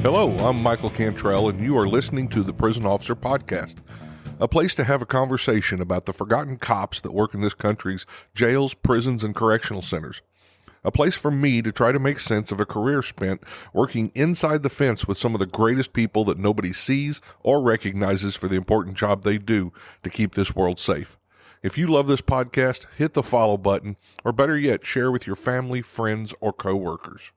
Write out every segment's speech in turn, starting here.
Hello, I'm Michael Cantrell, and you are listening to the Prison Officer Podcast, a place to have a conversation about the forgotten cops that work in this country's jails, prisons, and correctional centers. A place for me to try to make sense of a career spent working inside the fence with some of the greatest people that nobody sees or recognizes for the important job they do to keep this world safe. If you love this podcast, hit the follow button, or better yet, share with your family, friends, or coworkers.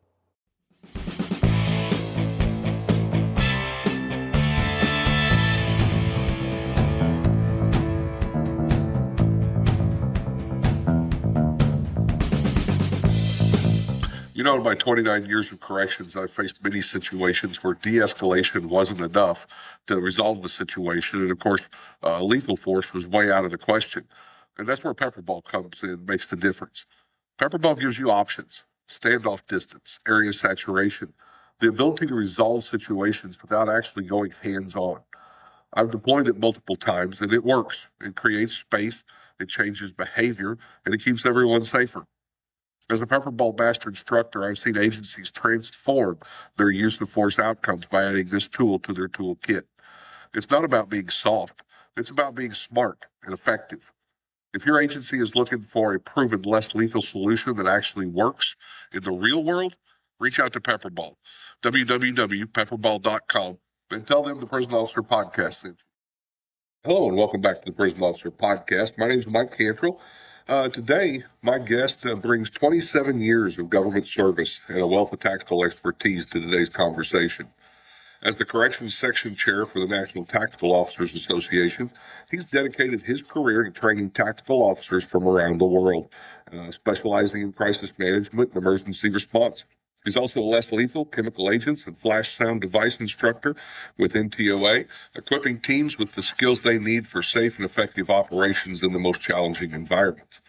You know, in my 29 years of corrections, I've faced many situations where de-escalation wasn't enough to resolve the situation. And of course, lethal force was way out of the question. And that's where pepper ball comes in, makes the difference. Pepper ball gives you options: standoff distance, area saturation, the ability to resolve situations without actually going hands-on. I've deployed it multiple times, and it works. It creates space, it changes behavior, and it keeps everyone safer. As a pepper ball master instructor, I've seen agencies transform their use of force outcomes by adding this tool to their toolkit. It's not about being soft. It's about being smart and effective. If your agency is looking for a proven, less lethal solution that actually works in the real world, reach out to Pepperball, www.pepperball.com, and tell them the Prison Officer Podcast sent you. Hello, and welcome back to the Prison Officer Podcast. My name is Mike Cantrell. Today, my guest brings 27 years of government service and a wealth of tactical expertise to today's conversation. As the Corrections Section Chair for the National Tactical Officers Association, he's dedicated his career to training tactical officers from around the world, specializing in crisis management and emergency response. He's also a less lethal chemical agents and flash sound device instructor with NTOA, equipping teams with the skills they need for safe and effective operations in the most challenging environments.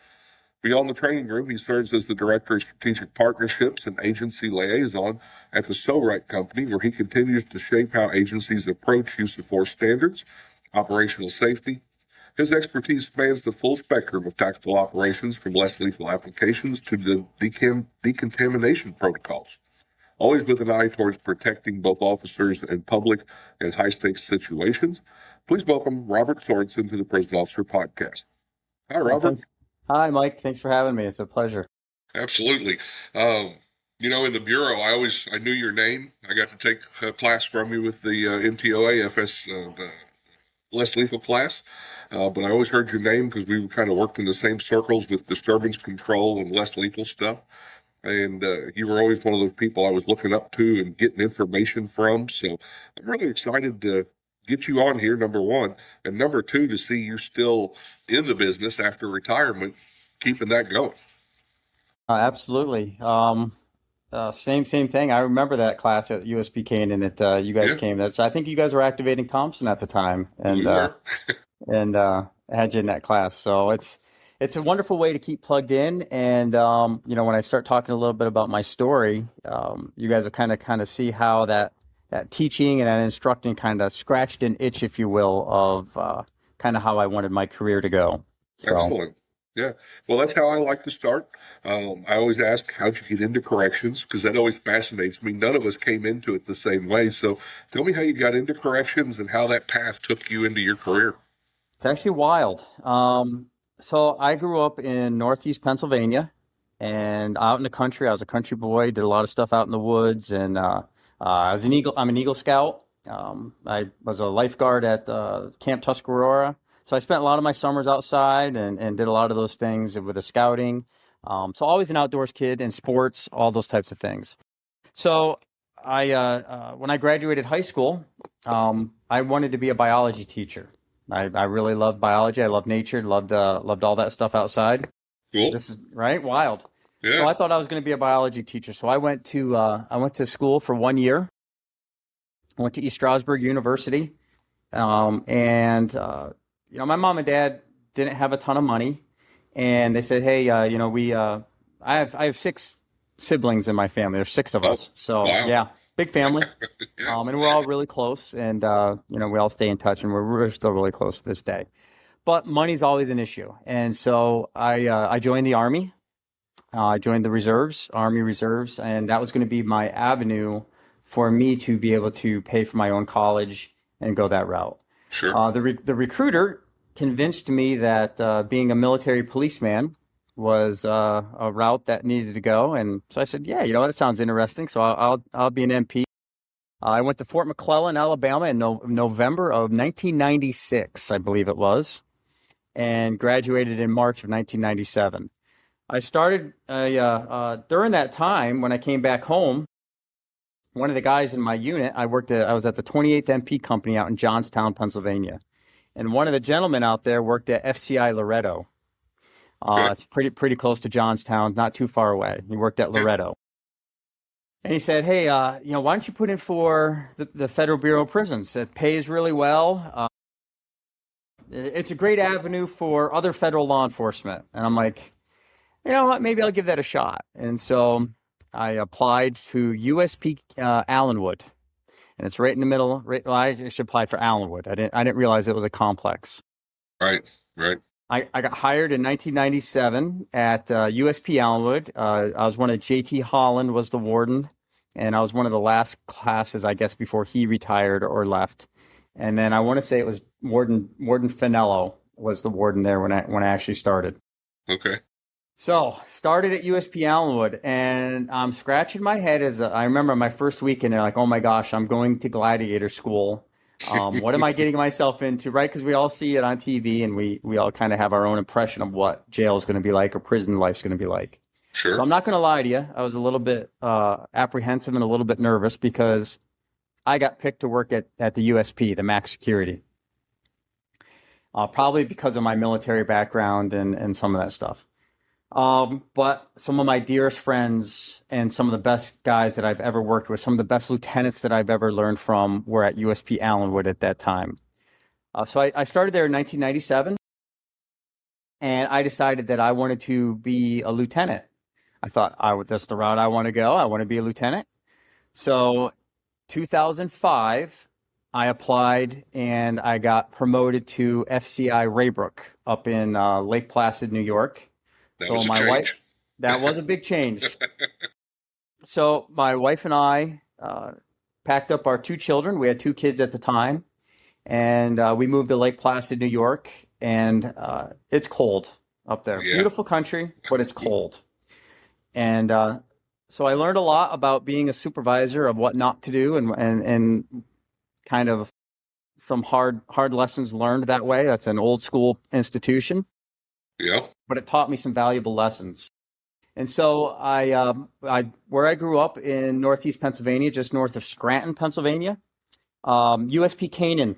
Beyond the training room, he serves as the Director of Strategic Partnerships and Agency Liaison at the So-Right Company, where he continues to shape how agencies approach use of force standards, operational safety. His expertise spans the full spectrum of tactical operations, from less lethal applications to the decontamination protocols, always with an eye towards protecting both officers and public in high-stakes situations. Please welcome Robert Sorensen to the Prison Officer Podcast. Hi, Robert. Thanks. Hi, Mike. Thanks for having me. It's a pleasure. Absolutely. You know, in the Bureau, I knew your name. I got to take a class from you with the NTOA FS less lethal class. But I always heard your name because we kind of worked in the same circles with disturbance control and less lethal stuff. And you were always one of those people I was looking up to and getting information from. So I'm really excited to get you on here, number one. And number two, to see you still in the business after retirement, keeping that going. Absolutely. Same thing. I remember that class at USP Canaan that you guys came. I think you guys were activating Thompson at the time. And and had you in that class. So it's a wonderful way to keep plugged in. And, you know, when I start talking a little bit about my story, you guys will kind of see how that teaching and that instructing kind of scratched an itch, if you will, of kind of how I wanted my career to go. So. Excellent. Yeah. Well, that's how I like to start. I always ask, how'd you get into corrections? Because that always fascinates me. None of us came into it the same way. So tell me how you got into corrections and how that path took you into your career. It's actually wild. So I grew up in Northeast Pennsylvania and out in the country. I was a country boy, did a lot of stuff out in the woods, and I was an Eagle. I'm an Eagle Scout. I was a lifeguard at Camp Tuscarora. So I spent a lot of my summers outside and did a lot of those things with the scouting. So always an outdoors kid, in sports, all those types of things. So I when I graduated high school, I wanted to be a biology teacher. I really loved biology. I loved nature. Loved all that stuff outside. Cool. This is right, wild. Yeah. So I thought I was going to be a biology teacher. So I went to school for 1 year. I went to East Stroudsburg University, and you know, my mom and dad didn't have a ton of money, and they said, "Hey, you know, I have 6 siblings in my family. There's 6 of us. So wow. Yeah, big family." Yeah. And we're all really close, and you know, we all stay in touch, and we're still really close to this day. But money's always an issue, and so I joined the Army. I joined the reserves, Army Reserves, and that was going to be my avenue for me to be able to pay for my own college and go that route. Sure. The recruiter convinced me that being a military policeman was a route that needed to go, and so I said, "Yeah, that sounds interesting. So I'll be an MP." I went to Fort McClellan, Alabama, in November of 1996, I believe it was, and graduated in March of 1997. I started during that time when I came back home. One of the guys in my unit, I was at the 28th MP Company out in Johnstown, Pennsylvania. And one of the gentlemen out there worked at FCI Loretto. It's pretty close to Johnstown, not too far away. He worked at Loretto. And he said, "Hey, why don't you put in for the Federal Bureau of Prisons? It pays really well. It's a great avenue for other federal law enforcement." And I'm like, "You know what? Maybe I'll give that a shot." And so I applied to USP Allenwood, and it's right in the middle. Well, I should apply for Allenwood. I didn't realize it was a complex. Right. I got hired in 1997 at USP Allenwood. I was one of JT Holland was the warden, and I was one of the last classes, I guess, before he retired or left. And then I want to say it was Warden Finello was the warden there when I actually started. Okay. So started at USP Allenwood, and I'm scratching my head I remember my first week, and they're like, "Oh my gosh, I'm going to gladiator school. What am I getting myself into?" Right? Because we all see it on TV, and we all kind of have our own impression of what jail is going to be like or prison life's going to be like. Sure. So I'm not going to lie to you. I was a little bit apprehensive and a little bit nervous because I got picked to work at the USP, the max security. Probably because of my military background and some of that stuff. But some of my dearest friends and some of the best guys that I've ever worked with, some of the best lieutenants that I've ever learned from were at USP Allenwood at that time. So I started there in 1997, and I decided that I wanted to be a lieutenant. I thought that's the route I want to go. I want to be a lieutenant. So 2005, I applied and I got promoted to FCI Raybrook up in Lake Placid, New York. That was a change. That was a big change. So my wife and I packed up our two children. We had two kids at the time, and we moved to Lake Placid, New York. And it's cold up there. Yeah. Beautiful country, but it's cold. And so I learned a lot about being a supervisor, of what not to do, and kind of some hard lessons learned that way. That's an old school institution. Yeah. But it taught me some valuable lessons. And so where I grew up in Northeast Pennsylvania, just north of Scranton, Pennsylvania, USP Canaan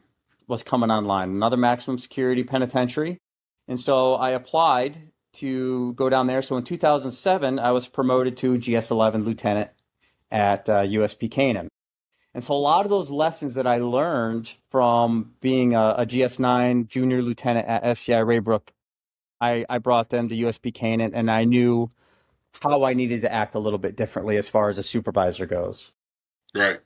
was coming online, another maximum security penitentiary. And so I applied to go down there. So in 2007, I was promoted to GS-11 lieutenant at USP Canaan. And so a lot of those lessons that I learned from being a GS-9 junior lieutenant at FCI Raybrook, I brought them to USP Canaan, and I knew how I needed to act a little bit differently as far as a supervisor goes. Right.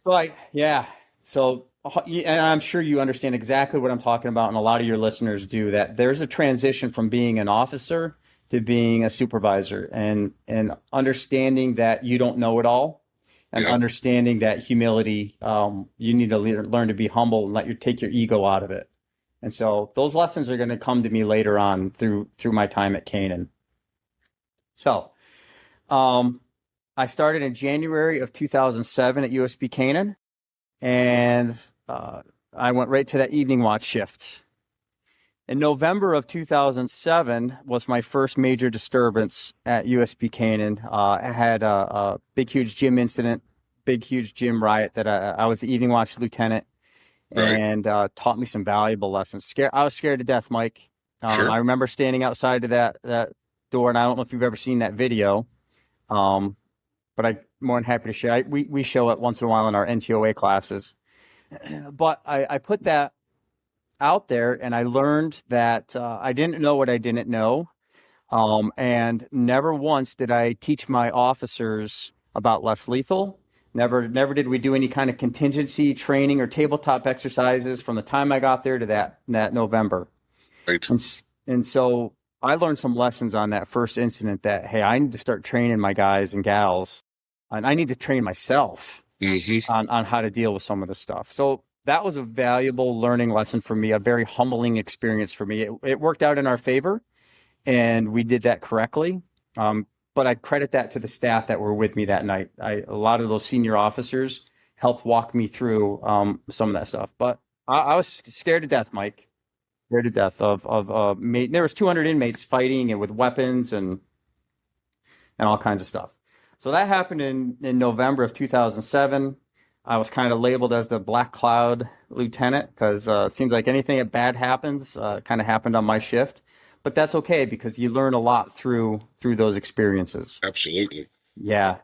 So, and I'm sure you understand exactly what I'm talking about, and a lot of your listeners do, that there's a transition from being an officer to being a supervisor, and understanding that you don't know it all, and understanding that humility, you need to learn to be humble and take your ego out of it. And so those lessons are going to come to me later on through my time at Canaan. So I started in January of 2007 at USP Canaan, and I went right to that evening watch shift. In November of 2007 was my first major disturbance at USP Canaan. I had a big, huge gym incident, big, huge gym riot that I was the evening watch lieutenant. Right. And taught me some valuable lessons. I was scared to death, Mike. Sure. I remember standing outside of that door, and I don't know if you've ever seen that video, but I'm more than happy to share. We show it once in a while in our NTOA classes. But I put that out there, and I learned that I didn't know what I didn't know, and never once did I teach my officers about less lethal. Never did we do any kind of contingency training or tabletop exercises from the time I got there to that November. Right. And so I learned some lessons on that first incident that, hey, I need to start training my guys and gals, and I need to train myself on how to deal with some of the stuff. So that was a valuable learning lesson for me, a very humbling experience for me. It worked out in our favor, and we did that correctly. But I credit that to the staff that were with me that night. A lot of those senior officers helped walk me through some of that stuff. But I was scared to death, Mike. Scared to death of there was 200 inmates fighting and with weapons and all kinds of stuff. So that happened in November of 2007. I was kind of labeled as the Black Cloud Lieutenant because it seems like anything that bad happens kind of happened on my shift. But that's okay because you learn a lot through those experiences. Absolutely. Yeah.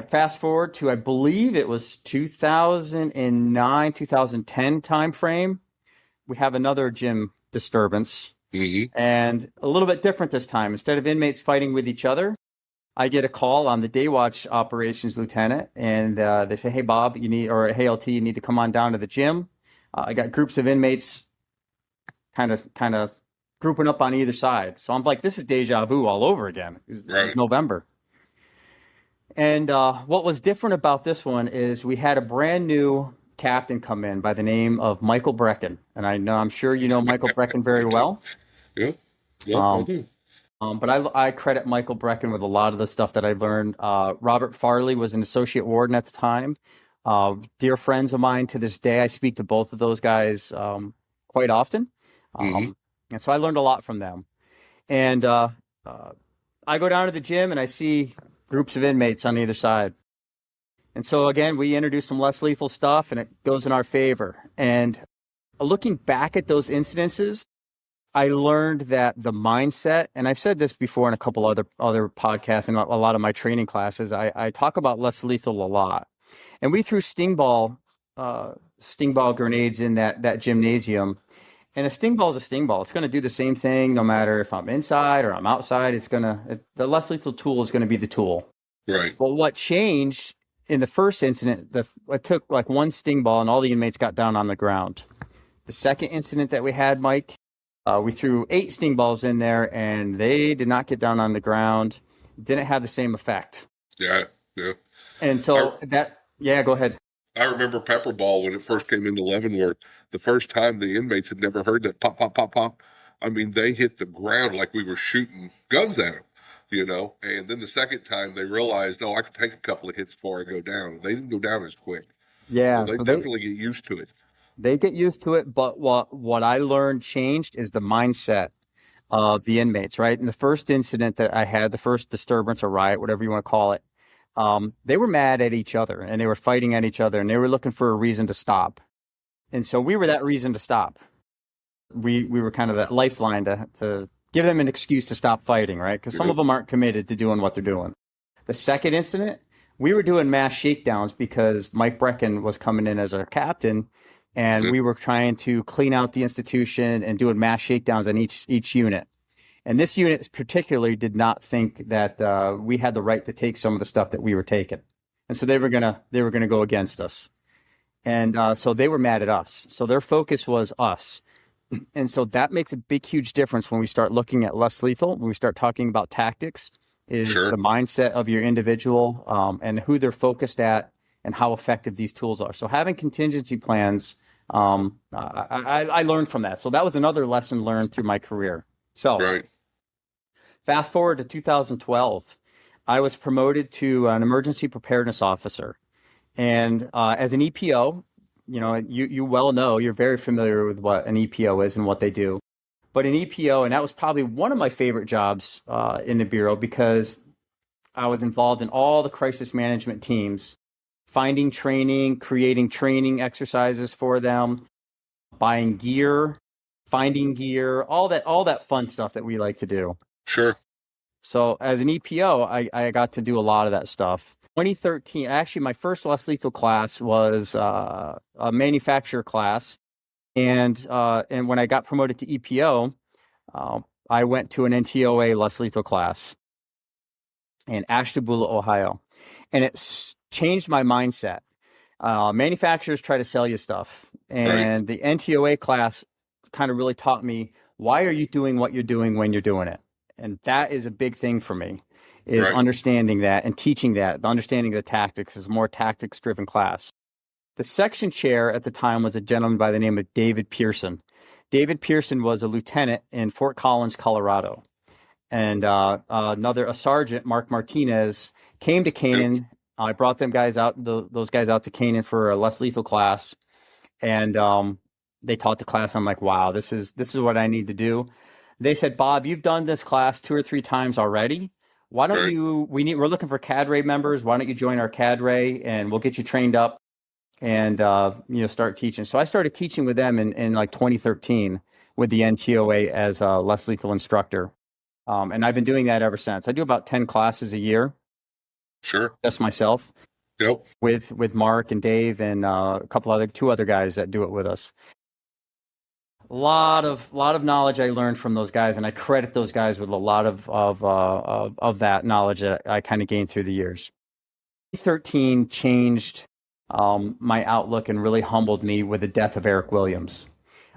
Fast forward to, I believe it was 2009, 2010 timeframe. We have another gym disturbance, and a little bit different this time. Instead of inmates fighting with each other, I get a call on the day watch operations lieutenant, and they say, "Hey Bob, hey LT, you need to come on down to the gym. I got groups of inmates, kind of grouping up on either side." So I'm like, "This is deja vu all over again." This is November. And what was different about this one is we had a brand new captain come in by the name of Michael Brecken. And I'm sure you know Michael Brecken very well. Yeah, I do. But I credit Michael Brecken with a lot of the stuff that I've learned. Robert Farley was an associate warden at the time. Dear friends of mine to this day. I speak to both of those guys quite often. And so I learned a lot from them. And I go down to the gym and I see groups of inmates on either side. And so again, we introduced some less lethal stuff and it goes in our favor. And looking back at those incidences, I learned that the mindset, and I've said this before in a couple other podcasts and a lot of my training classes, I talk about less lethal a lot. And we threw sting ball grenades in that gymnasium. And a sting ball is a sting ball. It's going to do the same thing no matter if I'm inside or I'm outside. The less lethal tool is going to be the tool. Right. But what changed in the first incident, it took like one sting ball and all the inmates got down on the ground. The second incident that we had, Mike, we threw 8 sting balls in there and they did not get down on the ground. Didn't have the same effect. Yeah. And so go ahead. I remember pepper ball when it first came into Leavenworth. The first time the inmates had never heard that pop, pop, pop, pop. I mean, they hit the ground like we were shooting guns at them, And then the second time they realized, I could take a couple of hits before I go down. They didn't go down as quick. Yeah. So they definitely get used to it. They get used to it, but what I learned changed is the mindset of the inmates, right? In the first incident that I had, the first disturbance or riot, whatever you want to call it, they were mad at each other and they were fighting at each other and they were looking for a reason to stop. And so we were that reason to stop. We were kind of that lifeline to give them an excuse to stop fighting, right? Because some of them aren't committed to doing what they're doing. The second incident, we were doing mass shakedowns because Mike Brecken was coming in as our captain and we were trying to clean out the institution and doing mass shakedowns on each unit. And this unit particularly did not think that we had the right to take some of the stuff that we were taking. And so they were gonna go against us. And so they were mad at us. So their focus was us. And so that makes a big, huge difference when we start looking at less lethal, when we start talking about tactics, is the mindset of your individual and who they're focused at and how effective these tools are. So having contingency plans, I learned from that. So that was another lesson learned through my career. So fast forward to 2012, I was promoted to an emergency preparedness officer. And as an EPO, you well know, you're very familiar with what an EPO is and what they do. But an EPO, and that was probably one of my favorite jobs in the Bureau because I was involved in all the crisis management teams, finding training, creating training exercises for them, buying gear, finding gear, all that fun stuff that we like to do. Sure. So as an EPO, I got to do a lot of that stuff. 2013, actually, my first less lethal class was a manufacturer class. And when I got promoted to EPO, I went to an NTOA less lethal class in Ashtabula, Ohio. And it changed my mindset. Manufacturers try to sell you stuff. And the NTOA class kind of really taught me, why are you doing what you're doing when you're doing it? And that is a big thing for me. is Right. understanding that and teaching that. The understanding of the tactics is a more tactics-driven class. The section chair at the time was a gentleman by the name of David Pearson. David Pearson was a lieutenant in Fort Collins, Colorado. And a sergeant, Mark Martinez, came to Yep. Canaan. I brought those guys out to Canaan for a less lethal class. And they taught the class. I'm like, wow, this is what I need to do. They said, Bob, you've done this class 2 or 3 times already. Why don't Right. we're looking for cadre members. Why don't you join our cadre and we'll get you trained up and start teaching. So I started teaching with them in like 2013 with the NTOA as a less lethal instructor. And I've been doing that ever since. I do about 10 classes a year, Sure. just myself, Yep. with Mark and Dave and two other guys that do it with us. A lot of knowledge I learned from those guys, and I credit those guys with a lot of that knowledge that I kind of gained through the years. 2013 changed my outlook and really humbled me with the death of Eric Williams.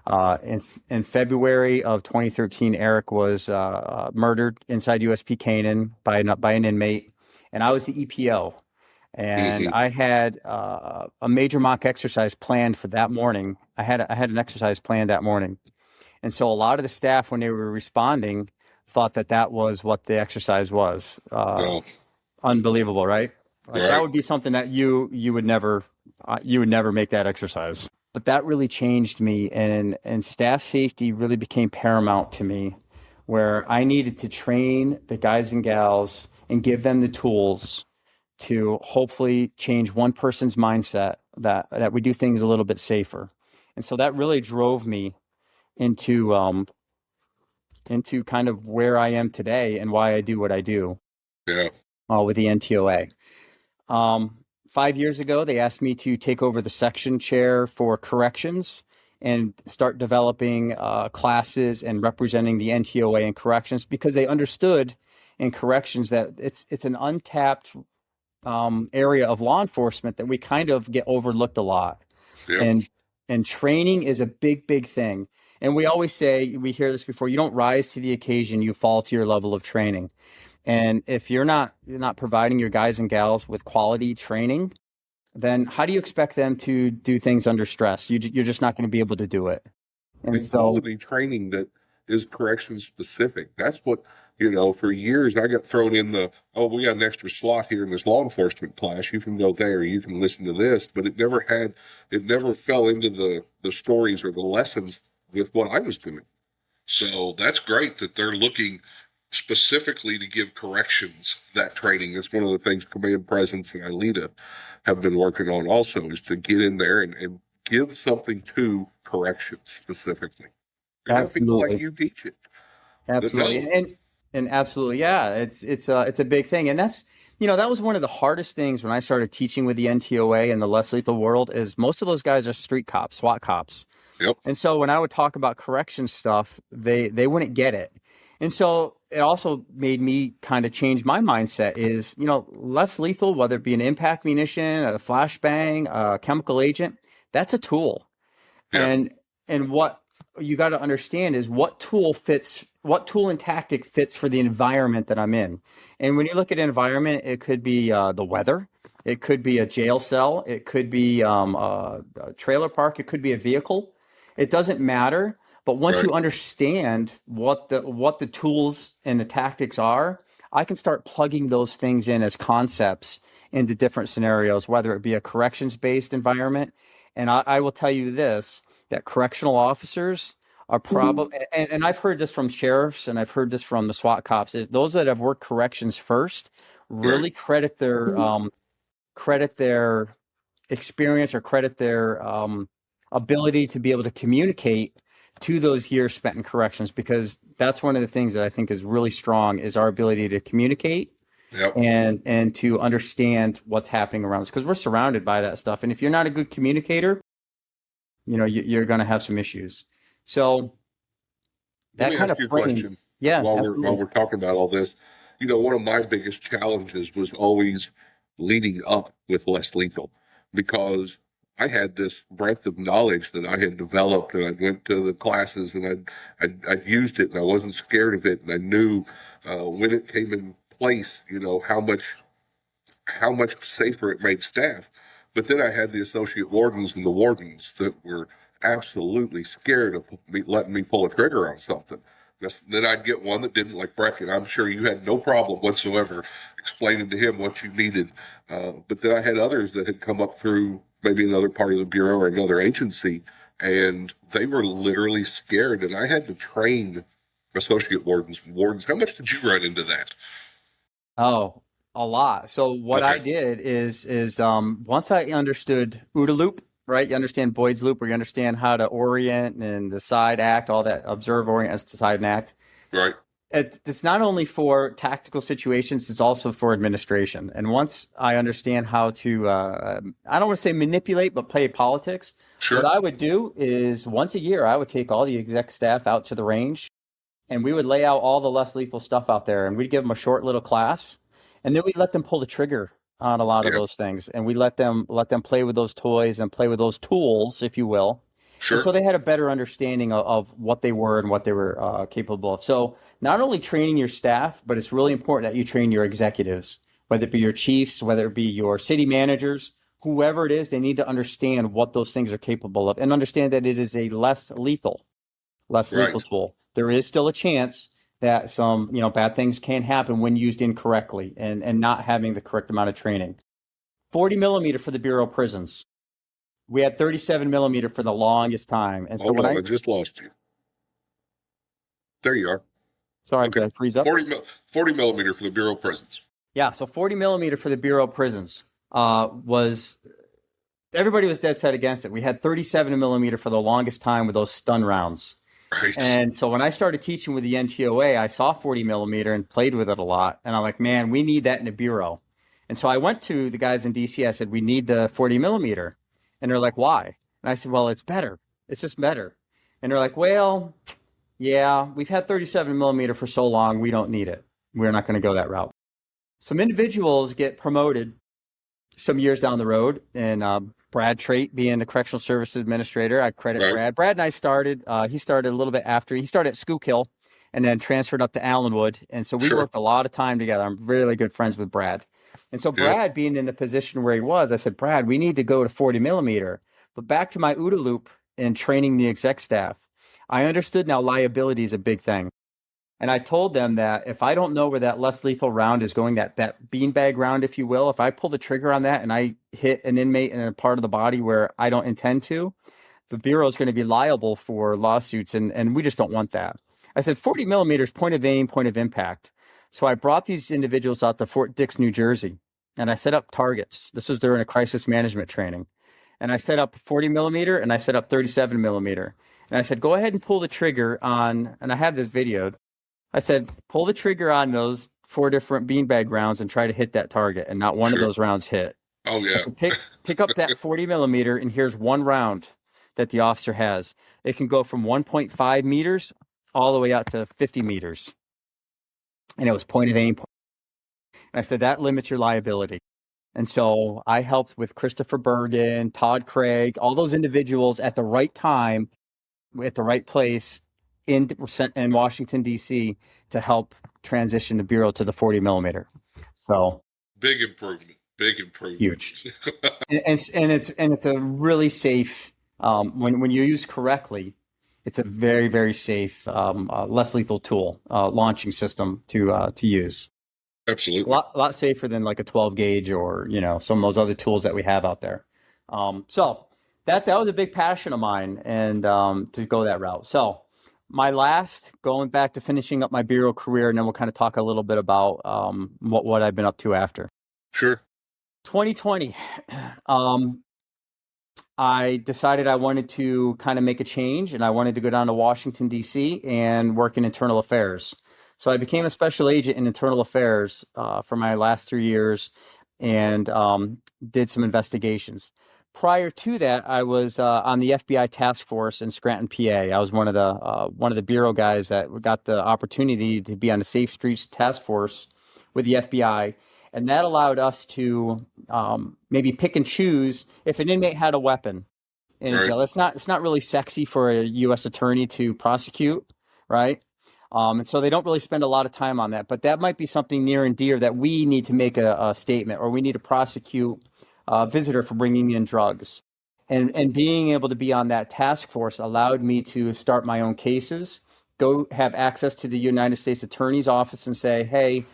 In February of 2013, Eric was murdered inside USP Canaan by an inmate, and I was the EPO. And I had a major mock exercise planned for that morning. I had an exercise planned that morning, and so a lot of the staff, when they were responding, thought that was what the exercise was. Well, Unbelievable, right? Like right. that would be something that you would never make that exercise. But that really changed me, and staff safety really became paramount to me, where I needed to train the guys and gals and give them the tools to hopefully change one person's mindset that we do things a little bit safer. And so that really drove me into kind of where I am today and why I do what I do. Yeah. With the NTOA. 5 years ago, they asked me to take over the section chair for corrections and start developing classes and representing the NTOA in corrections, because they understood in corrections that it's an untapped area of law enforcement that we kind of get overlooked a lot. Yep. And training is a big thing. And we always say, we hear this before, you don't rise to the occasion, you fall to your level of training. And if you're not providing your guys and gals with quality training, then how do you expect them to do things under stress? You're just not going to be able to do it. And so, quality training that is correction specific. That's what, for years I got thrown in we got an extra slot here in this law enforcement class. You can go there, you can listen to this, but it never fell into the stories or the lessons with what I was doing. So that's great that they're looking specifically to give corrections that training. That's one of the things Command Presence and ILETA have been working on also, is to get in there and give something to corrections specifically. You have people like you teach it. Absolutely. And absolutely, yeah, it's a big thing. And that's, that was one of the hardest things when I started teaching with the NTOA and the less lethal world, is most of those guys are street cops, SWAT cops. Yep. And so when I would talk about correction stuff, they wouldn't get it. And so it also made me kind of change my mindset, is, less lethal, whether it be an impact munition, a flashbang, a chemical agent, that's a tool. Yeah. And what you got to understand is what tool and tactic fits for the environment that I'm in. And when you look at environment, it could be the weather, it could be a jail cell, it could be a trailer park, it could be a vehicle. It doesn't matter. But once you understand what the tools and the tactics are, I can start plugging those things in as concepts into different scenarios, whether it be a corrections-based environment. And I will tell you this, that correctional officers are probably, and I've heard this from sheriffs and I've heard this from the SWAT cops, those that have worked corrections first really credit their experience or credit their ability to be able to communicate to those years spent in corrections, because that's one of the things that I think is really strong, is our ability to communicate and to understand what's happening around us, because we're surrounded by that stuff. And if you're not a good communicator, you're going to have some issues. So that kind of question. Yeah. While we're talking about all this, one of my biggest challenges was always leading up with less lethal, because I had this breadth of knowledge that I had developed, and I went to the classes and I'd used it, and I wasn't scared of it, and I knew when it came in place, how much safer it made staff. But then I had the associate wardens and the wardens that were absolutely scared of letting me pull a trigger on something. Then I'd get one that didn't, like Brecken. I'm sure you had no problem whatsoever explaining to him what you needed. But then I had others that had come up through maybe another part of the Bureau or another agency, and they were literally scared. And I had to train associate wardens and wardens. How much did you run into that? Oh, a lot. So what I did is once I understood OODA loop, right? You understand Boyd's loop, where you understand how to orient and decide, act, all that, observe, orient, decide, and act. Right. It's not only for tactical situations, it's also for administration. And once I understand how to, I don't want to say manipulate, but play politics, Sure. What I would do is once a year, I would take all the exec staff out to the range, and we would lay out all the less lethal stuff out there, and we'd give them a short little class, and then we'd let them pull the trigger on a lot of those things, and we let them play with those toys and play with those tools, if you will. Sure. And so they had a better understanding of what they were and what they were capable of. So not only training your staff, but it's really important that you train your executives, whether it be your chiefs, whether it be your city managers, whoever it is. They need to understand what those things are capable of and understand that it is a less lethal tool. There is still a chance that some, bad things can happen when used incorrectly and not having the correct amount of training. 40 millimeter for the Bureau of Prisons. We had 37 millimeter for the longest time. And so Hold on, I just lost you. There you are. Sorry, okay. Did I freeze up? 40 millimeter for the Bureau of Prisons. Yeah, so 40 millimeter for the Bureau of Prisons everybody was dead set against it. We had 37 millimeter for the longest time with those stun rounds. Right. And so when I started teaching with the NTOA, I saw 40 millimeter and played with it a lot. And I'm like, man, we need that in a bureau. And so I went to the guys in DC. I said, we need the 40 millimeter. And they're like, why? And I said, well, it's better. It's just better. And they're like, well, yeah, we've had 37 millimeter for so long. We don't need it. We're not going to go that route. Some individuals get promoted some years down the road, and Brad Trait being the correctional services administrator, I credit Brad. Brad and I started, he started a little bit after. He started at Schuylkill and then transferred up to Allenwood. And so we worked a lot of time together. I'm really good friends with Brad. And so Brad being in the position where he was, I said, Brad, we need to go to 40 millimeter. But back to my OODA loop and training the exec staff, I understood now liability is a big thing. And I told them that if I don't know where that less lethal round is going, that beanbag round, if you will, if I pull the trigger on that and I hit an inmate in a part of the body where I don't intend to, the Bureau is going to be liable for lawsuits, and we just don't want that. I said 40 millimeters, point of aim, point of impact. So I brought these individuals out to Fort Dix, New Jersey, and I set up targets. This was during a crisis management training. And I set up 40 millimeter and I set up 37 millimeter. And I said, go ahead and pull the trigger on, and I have this videoed. I said, pull the trigger on those 4 different beanbag rounds and try to hit that target. And not one of those rounds hit. Oh, yeah. Pick up that 40 millimeter, and here's one round that the officer has. It can go from 1.5 meters all the way out to 50 meters. And it was point of aim. And I said, that limits your liability. And so I helped with Christopher Bergen, Todd Craig, all those individuals at the right time, at the right place, in Washington, D.C. to help transition the Bureau to the 40 millimeter. So big improvement. Huge. and it's a really safe, when you use correctly, it's a very, very safe, less lethal tool, launching system to use. Absolutely. A lot safer than like a 12 gauge or, some of those other tools that we have out there. So that was a big passion of mine, and to go that route. So my going back to finishing up my Bureau career, and then we'll kind of talk a little bit about what I've been up to after. Sure. 2020, I decided I wanted to kind of make a change, and I wanted to go down to Washington, D.C. and work in internal affairs. So I became a special agent in internal affairs for my last 3 years, and did some investigations. Prior to that, I was on the FBI task force in Scranton, PA. I was one of the Bureau guys that got the opportunity to be on the Safe Streets task force with the FBI, and that allowed us to maybe pick and choose if an inmate had a weapon in a jail. It's not really sexy for a U.S. attorney to prosecute, right? And so they don't really spend a lot of time on that. But that might be something near and dear that we need to make a statement, or we need to prosecute a visitor for bringing in drugs. And being able to be on that task force allowed me to start my own cases, go have access to the United States Attorney's Office and say, hey,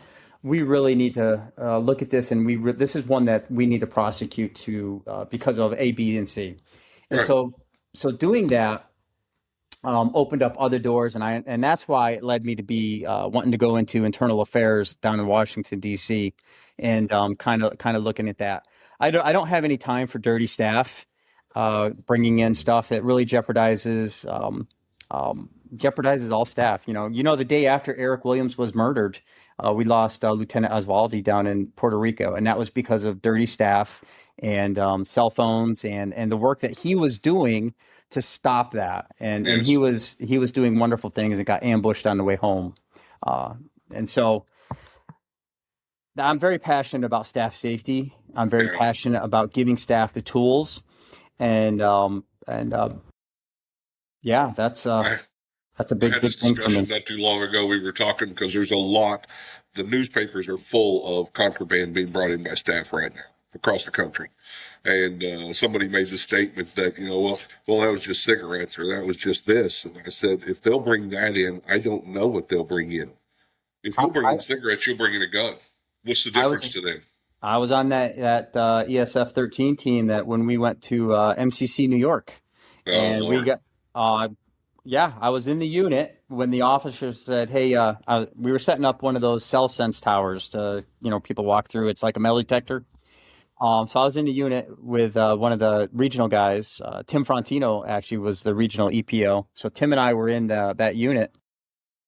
we really need to look at this, and this is one that we need to prosecute because of A, B, and C. And Right. so doing that opened up other doors, and that's why it led me to be wanting to go into internal affairs down in Washington D.C. and kind of looking at that. I don't have any time for dirty staff bringing in stuff that really jeopardizes all staff. The day after Eric Williams was murdered, we lost Lieutenant Osvaldi down in Puerto Rico, and that was because of dirty staff and cell phones and the work that he was doing to stop that. And he was doing wonderful things and got ambushed on the way home. And so I'm very passionate about staff safety. I'm very passionate about giving staff the tools, and that's a big thing for me. Not too long ago, we were talking because there's a lot. The newspapers are full of contraband being brought in by staff right now across the country. And somebody made the statement that, well, that was just cigarettes, or that was just this. And I said, if they'll bring that in, I don't know what they'll bring in. If you'll bring in cigarettes, you'll bring in a gun. What's the difference to them? I was on that ESF 13 team that when we went to MCC New York. And Lord. We got, I was in the unit when the officers said, hey, we were setting up one of those cell sense towers to, people walk through. It's like a metal detector. So I was in the unit with one of the regional guys. Tim Frontino actually was the regional EPO. So Tim and I were in that unit.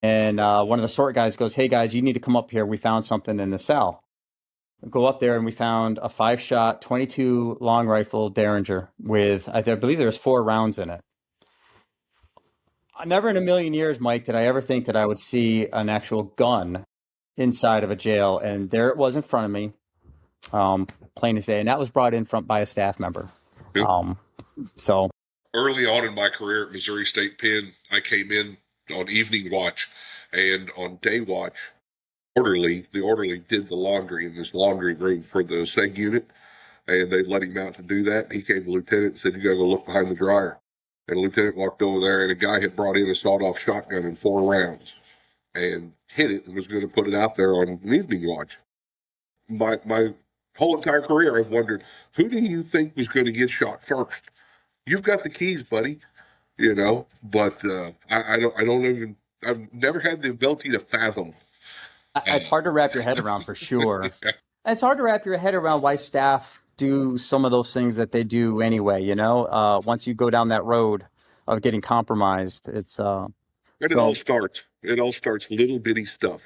And one of the SORT guys goes, hey, guys, you need to come up here. We found something in the cell. We go up there and we found a 5-shot, 22 long rifle Derringer with, I believe there's 4 rounds in it. Never in a million years, Mike, did I ever think that I would see an actual gun inside of a jail. And there it was in front of me. Plain as day, and that was brought in by a staff member. Yep. So early on in my career at Missouri State Pen, I came in on evening watch, and on day watch, the orderly did the laundry in this laundry room for the SEG unit, and they let him out to do that. He came to the lieutenant and said, "You got to go look behind the dryer." And the lieutenant walked over there, and a guy had brought in a sawed-off shotgun and 4 rounds, and hid it and was going to put it out there on an evening watch. My whole entire career, I've wondered, who do you think was going to get shot first? You've got the keys, buddy, but I've never had the ability to fathom. It's hard to wrap your head around for sure. It's hard to wrap your head around why staff do some of those things that they do anyway, once you go down that road of getting compromised, it's, it all starts little bitty stuff.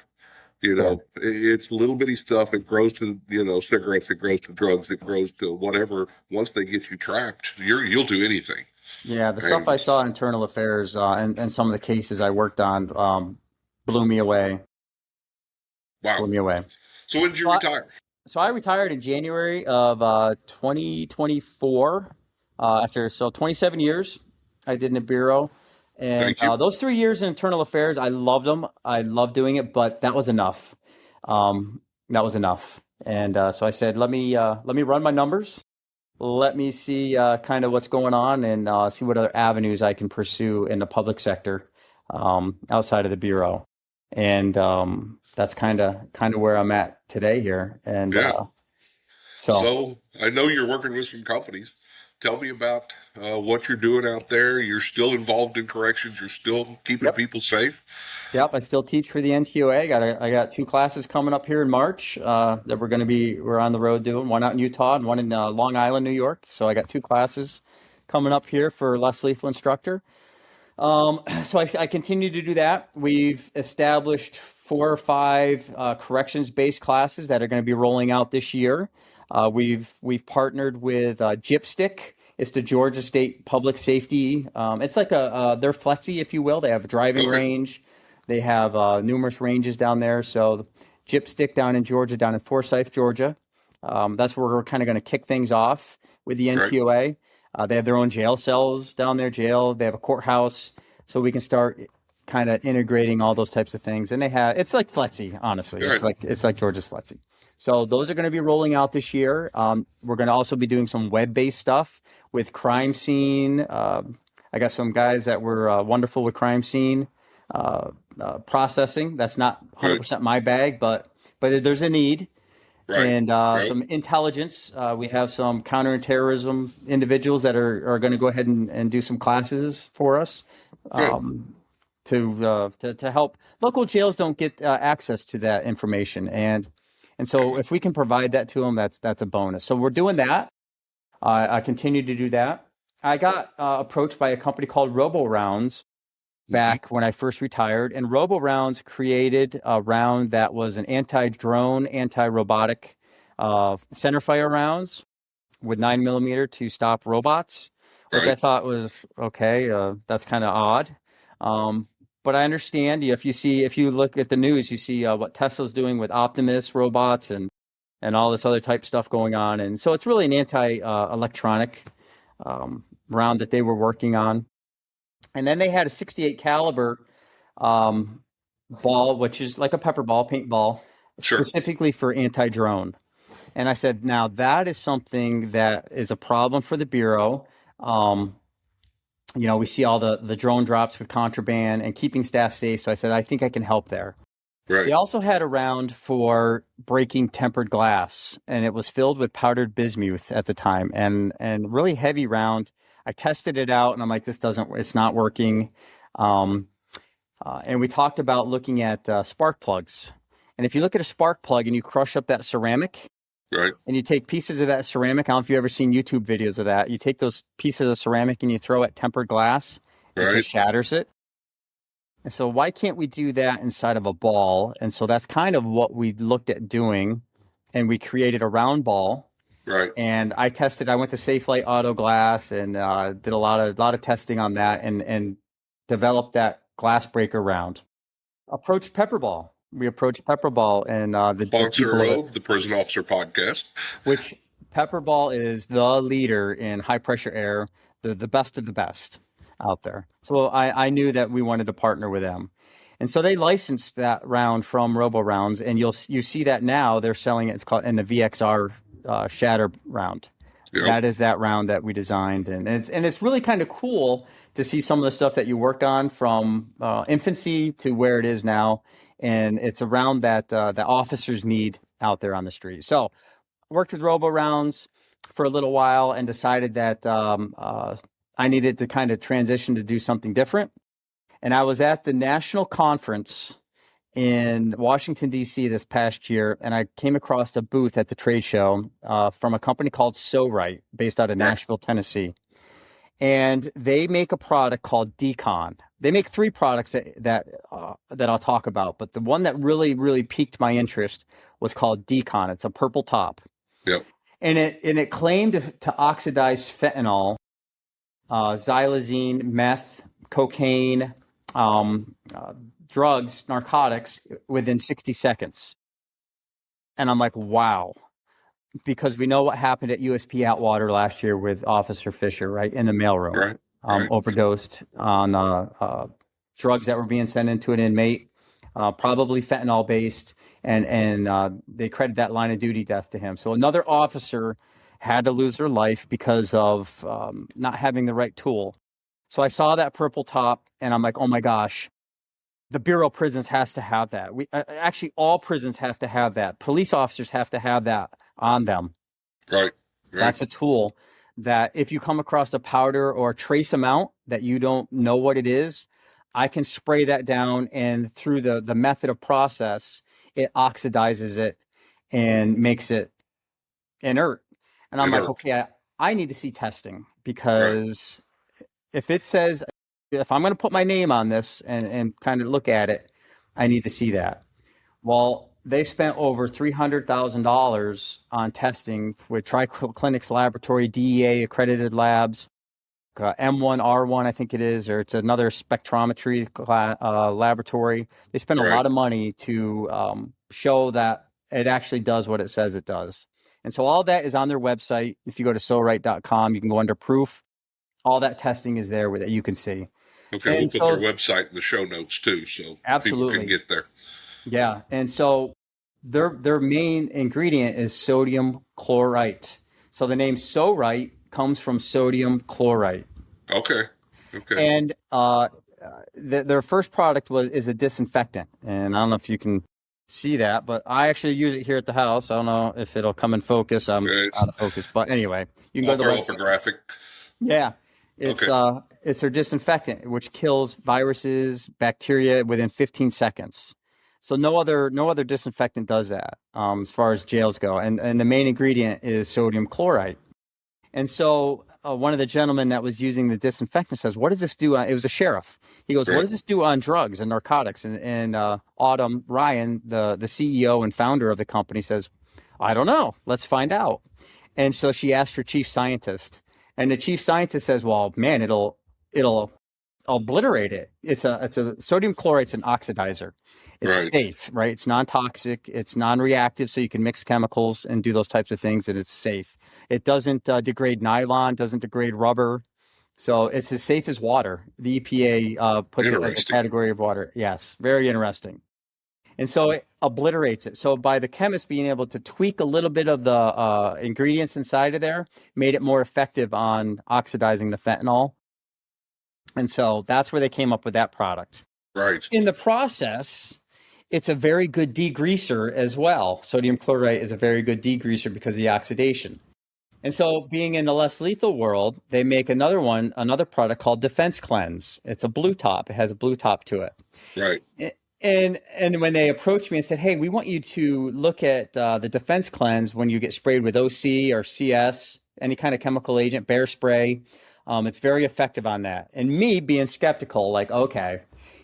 It's little bitty stuff. It grows to, cigarettes. It grows to drugs. It grows to whatever. Once they get you tracked, you'll do anything. Yeah, stuff I saw in internal affairs and some of the cases I worked on blew me away. Wow. Blew me away. So when did you retire? So I retired in January of 2024. After 27 years, I did in the bureau. And those 3 years in internal affairs, I loved them. I loved doing it, but that was enough. And so I said, let me run my numbers. Let me see kind of what's going on and see what other avenues I can pursue in the public sector outside of the bureau. And that's kind of where I'm at today here. And so I know you're working with some companies. Tell me about what you're doing out there. You're still involved in corrections. You're still keeping people safe. Yep, I still teach for the NTOA. I got 2 classes coming up here in March that we're on the road doing. One out in Utah and one in Long Island, New York. So I got 2 classes coming up here for less lethal instructor. So I continue to do that. We've established 4 or 5 corrections-based classes that are going to be rolling out this year. We've partnered with Gypstick. It's the Georgia State Public Safety. It's like they're flexi, if you will. They have a driving range. They have numerous ranges down there. So Gypstick down in Georgia, down in Forsyth, Georgia. That's where we're kind of going to kick things off with the NTOA. They have their own jail cells down there, They have a courthouse. So we can start kind of integrating all those types of things. And it's like FLETC, honestly. Right. It's like Georgia's FLETC. So those are going to be rolling out this year. We're going to also be doing some web-based stuff with crime scene. I got some guys that were wonderful with crime scene processing. That's not 100% my bag, but there's a need. Right. And some intelligence. We have some counterterrorism individuals that are going to go ahead and do some classes for us to help. Local jails don't get access to that information, and so if we can provide that to them, that's a bonus. So we're doing that. I continue to do that. I got approached by a company called Robo Rounds back when I first retired, and Robo Rounds created a round that was an anti-drone, anti-robotic centerfire rounds with 9mm to stop robots, which I thought was okay. That's kind of odd, but I understand. If you look at the news, you see what Tesla's doing with Optimus robots and all this other type stuff going on, and so it's really an anti-electronic round that they were working on. And then they had a 68 caliber ball, which is like a pepper ball, paintball, specifically for anti-drone. And I said, now that is something that is a problem for the Bureau. We see all the drone drops with contraband and keeping staff safe. So I said, I think I can help there. Right. They also had a round for breaking tempered glass, and it was filled with powdered bismuth at the time, and really heavy round. I tested it out, and I'm like, it's not working. And we talked about looking at spark plugs. And if you look at a spark plug and you crush up that ceramic, right, and you take pieces of that ceramic, I don't know if you've ever seen YouTube videos of that. You take those pieces of ceramic and you throw at tempered glass, it just shatters it. And so why can't we do that inside of a ball? And so that's kind of what we looked at doing. And we created a round ball. Right. And I went to Safelite Auto Glass and did a lot of testing on that and developed that glass breaker round. Approached Pepperball. We approached Pepperball and the sponsor of the Prison Officer Podcast, which Pepperball is the leader in high pressure air, the best of the best out there. So I knew that we wanted to partner with them. And so they licensed that round from Robo Rounds, and you see that now they're selling it. It's called in the VXR shatter round. Yep. That is that round that we designed, and it's really kind of cool to see some of the stuff that you worked on from infancy to where it is now, and it's a round that the officers need out there on the street. So I worked with Robo Rounds for a little while and decided that I needed to kind of transition to do something different. And I was at the national conference in Washington, D.C. this past year, and I came across a booth at the trade show from a company called So Right, based out of Nashville, Tennessee. And they make a product called Decon. They make 3 products that I'll talk about, but the one that really, really piqued my interest was called Decon. It's a purple top. Yep. And it claimed to oxidize fentanyl, xylazine, meth, cocaine, drugs, narcotics within 60 seconds. And I'm like, wow. Because we know what happened at USP Atwater last year with Officer Fisher, right, in the mailroom. Right. Overdosed on drugs that were being sent into an inmate, probably fentanyl based, and they credit that line of duty death to him. So another officer had to lose their life because of not having the right tool. So I saw that purple top, and I'm like, oh my gosh, the Bureau of Prisons has to have that. Actually, all prisons have to have that. Police officers have to have that on them. Right. That's a tool that if you come across a powder or a trace amount that you don't know what it is, I can spray that down, and through the method of process, it oxidizes it and makes it inert. And I'm like, okay, I need to see testing, because if it says, if I'm going to put my name on this and kind of look at it, I need to see that. Well, they spent over $300,000 on testing with Triclinics Laboratory, DEA accredited labs, M1R1, I think it is, or it's another spectrometry laboratory. They spent a lot of money to show that it actually does what it says it does. And so all that is on their website. If you go to soright.com, you can go under proof. All that testing is there that you can see. Okay, we'll And put their so, website in the show notes too, so people can absolutely, get there. yeah. And so their main ingredient is sodium chlorite. So the name So-Rite comes from sodium chlorite. Okay. Okay. And their first product is a disinfectant, and I don't know if you can see that, but I actually use it here at the house. I don't know if it'll come in focus. I'm Right. out of focus, but anyway, you can go I'll to the throw up a website. graphic. Yeah, Okay. it's their disinfectant, which kills viruses, bacteria within 15 seconds. So no other disinfectant does that, as far as jails go, and the main ingredient is sodium chloride. And so one of the gentlemen that was using the disinfectant says, "What does this do?" It was a sheriff. He goes, "What Right. does this do on drugs and narcotics?" And Autumn Ryan, the CEO and founder of the company, says, "I don't know. Let's find out." And so she asked her chief scientist, and the chief scientist says, "Well, man, it'll obliterate it. It's a sodium chloride's an oxidizer. It's Right. safe, right? It's non-toxic, it's non-reactive, so you can mix chemicals and do those types of things, and it's safe. It doesn't degrade nylon, doesn't degrade rubber, so it's as safe as water. The EPA puts it as a Interesting. category of water. Yes, very interesting. And so it obliterates it. So by the chemist being able to tweak a little bit of the ingredients inside of there, made it more effective on oxidizing the fentanyl. And so that's where they came up with that product. Right. In the process, it's a very good degreaser as well. Sodium chloride is a very good degreaser because of the oxidation. And so, being in the less lethal world, they make another product called Defense Cleanse. It's a blue top. It has a blue top to it. Right. And when they approached me and said, "Hey, we want you to look at the Defense Cleanse when you get sprayed with OC or CS, any kind of chemical agent, bear spray. It's very effective on that." And me being skeptical, like, okay,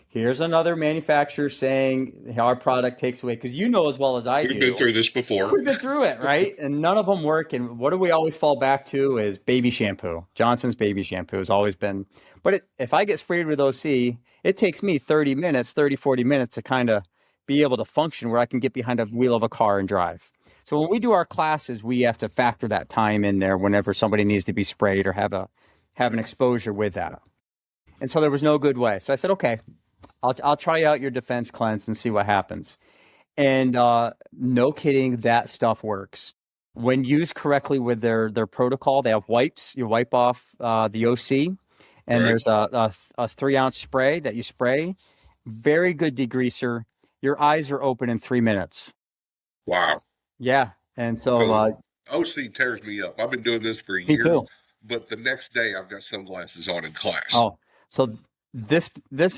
here's another manufacturer saying our product takes away, because you know as well as I We've been do, through this before. we've been through it, right? And none of them work. And what do we always fall back to is baby shampoo. Johnson's baby shampoo has always been. But if I get sprayed with OC, it takes me 30 minutes, 30, 40 minutes to kind of be able to function where I can get behind a wheel of a car and drive. So when we do our classes, we have to factor that time in there whenever somebody needs to be sprayed or have an exposure with that. And so there was no good way. So I said, okay, I'll try out your Defense Cleanse and see what happens. And no kidding, that stuff works. When used correctly with their protocol, they have wipes. You wipe off the OC, and Right. there's a 3-ounce spray that you spray. Very good degreaser. Your eyes are open in 3 minutes. Wow. Yeah. And so OC tears me up. I've been doing this for me years, too. but the next day I've got sunglasses on in class. Oh, so this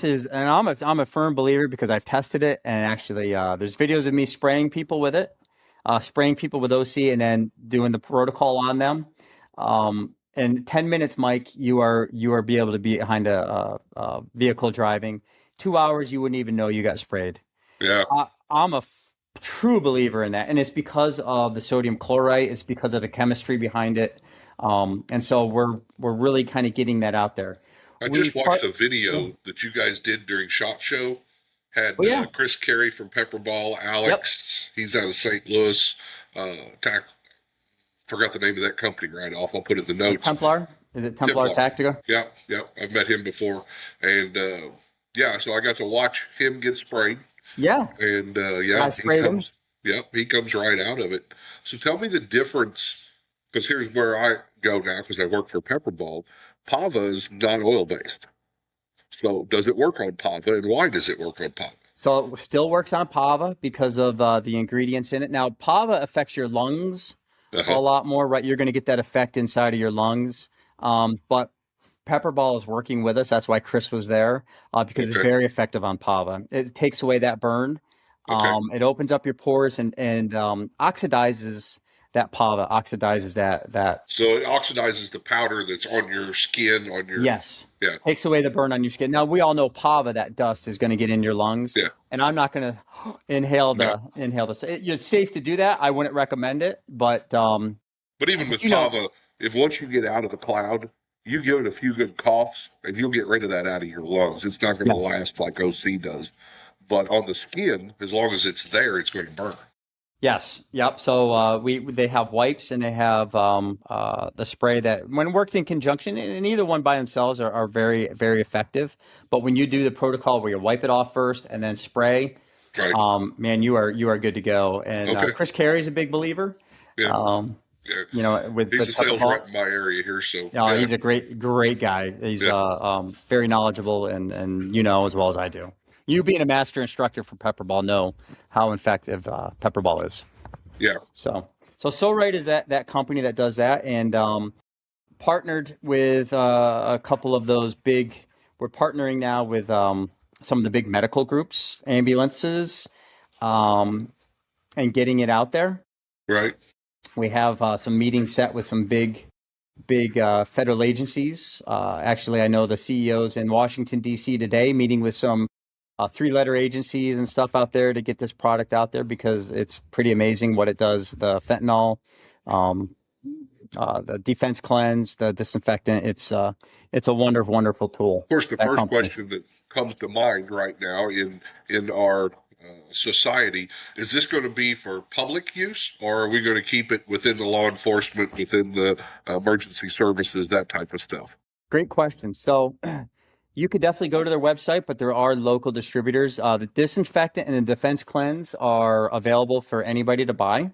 is, and I'm a firm believer because I've tested it, and actually there's videos of me spraying people with it, spraying people with OC, and then doing the protocol on them. In 10 minutes, Mike, you are be able to be behind a vehicle driving. 2 hours, you wouldn't even know you got sprayed. Yeah. I'm a true believer in that, and it's because of the sodium chloride. It's because of the chemistry behind it, and so we're really kind of getting that out there. I just watched a video that you guys did during SHOT Show. Had Oh, yeah. Chris Carey from Pepperball, Alex, he's out of St. Louis. Forgot the name of that company right off. I'll put it in the notes. Templar? Is it Templar Tactica? Yep. I've met him before. And yeah, so I got to watch him get sprayed. Yeah. And I yeah, sprayed him. Yep, he comes right out of it. So tell me the difference, because here's where I go now, because I work for Pepperball. Pava is not oil based. So does it work on Pava, and why does it work on Pava? So it still works on Pava because of the ingredients in it. Now, Pava affects your lungs a lot more, right? You're going to get that effect inside of your lungs. But Pepperball is working with us. That's why Chris was there, because it's very effective on Pava. It takes away that burn. It opens up your pores and oxidizes that Pava, oxidizes that. So it oxidizes the powder that's on your skin, on your... Yes. Yeah. Takes away the burn on your skin. Now, we all know Pava, that dust is going to get in your lungs. Yeah. And I'm not going to inhale the. It's safe to do that. I wouldn't recommend it, but even with Pava, if once you get out of the cloud, you give it a few good coughs, and you'll get rid of that out of your lungs. It's not going to last like OC does. But on the skin, as long as it's there, it's going to burn. Yes. Yep. So they have wipes and they have the spray that, when worked in conjunction, and either one by themselves are very, very effective. But when you do the protocol where you wipe it off first and then spray, Right. man, you are good to go. And Okay. Chris Carey's a big believer. Yeah. Um, Yeah. with He's a Pepper sales Ball. rep in my area here, so Yeah, yeah. he's a great guy. He's Yeah. very knowledgeable, and as well as I do. You being a master instructor for Pepperball know how effective Pepperball is. Yeah. So Right is that company that does that, and partnered with a couple of those big. We're partnering now with some of the big medical groups, ambulances, and getting it out there. Right. We have some meetings set with some big federal agencies. Actually, I know the CEOs in Washington, D.C. today, meeting with some three-letter agencies and stuff out there to get this product out there, because it's pretty amazing what it does. The fentanyl, the defense cleanse, the disinfectant. It's a wonderful tool. Of course, the That first company. question that comes to mind right now in our society is: this going to be for public use, or are we going to keep it within the law enforcement, within the emergency services, that type of stuff? Great question. So you could definitely go to their website, but there are local distributors. The disinfectant and the defense cleanse are available for anybody to buy.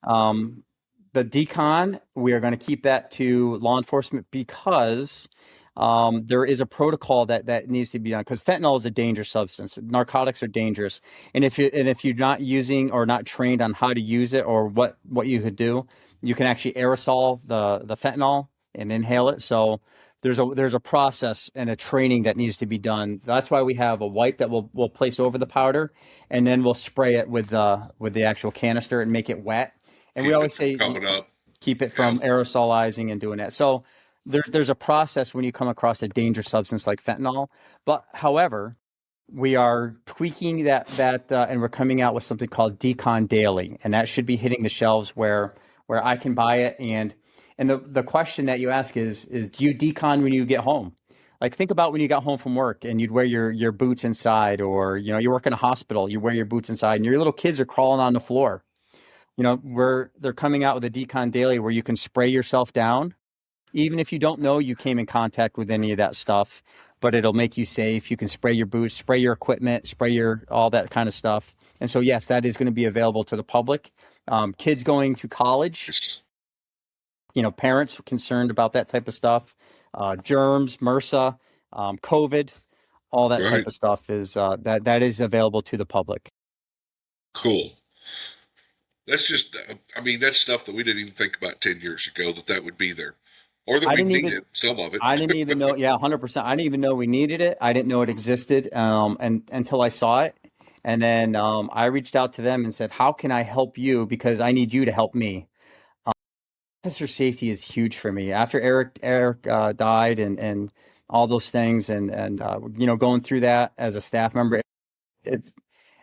The decon, we are going to keep that to law enforcement, because there is a protocol that needs to be done, because fentanyl is a dangerous substance. Narcotics are dangerous, and if you're not using or not trained on how to use it or what you could do, you can actually aerosol the fentanyl and inhale it. So there's a process and a training that needs to be done. That's why we have a wipe that we'll place over the powder, and then we'll spray it with the actual canister and make it wet. And we always say coming up. keep it from aerosolizing and doing that. So there's a process when you come across a dangerous substance like fentanyl. But however, we are tweaking that and we're coming out with something called Decon Daily, and that should be hitting the shelves where I can buy it. And the question that you ask is do you decon when you get home? Like, think about when you got home from work and you'd wear your boots inside, or you work in a hospital, you wear your boots inside, and your little kids are crawling on the floor. They're coming out with a Decon Daily where you can spray yourself down, even if you don't know you came in contact with any of that stuff, but it'll make you safe. You can spray your boots, spray your equipment, spray all that kind of stuff. And so, yes, that is going to be available to the public. Kids going to college, parents concerned about that type of stuff, germs, MRSA, COVID, all that type of stuff is that is available to the public. Cool. That's just, that's stuff that we didn't even think about 10 years ago that would be there. Or that we needed some of it. I didn't even know. Yeah, 100%. I didn't even know we needed it. I didn't know it existed and until I saw it. And then I reached out to them and said, how can I help you? Because I need you to help me. Officer safety is huge for me. After Eric died and all those things and going through that as a staff member,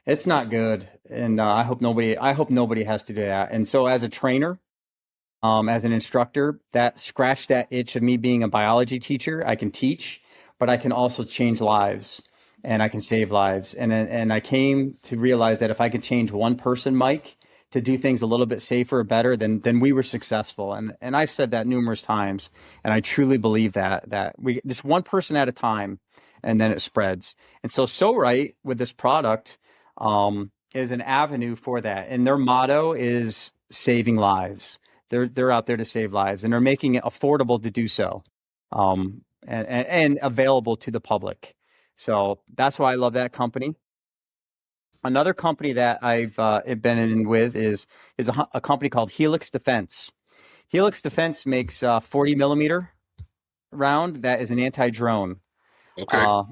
it's not good. And I hope nobody has to do that. And so as a trainer, as an instructor, that scratched that itch of me being a biology teacher. I can teach, but I can also change lives and I can save lives. And I came to realize that if I could change one person, Mike, to do things a little bit safer or better, then we were successful. And I've said that numerous times, and I truly believe that we just one person at a time, and then it spreads. And so right with this product is an avenue for that. And their motto is saving lives. They're out there to save lives, and they're making it affordable to do so, and available to the public. So that's why I love that company. Another company that I've been in with is a company called Helix Defense. Helix Defense makes 40 millimeter round that is an anti-drone. Okay.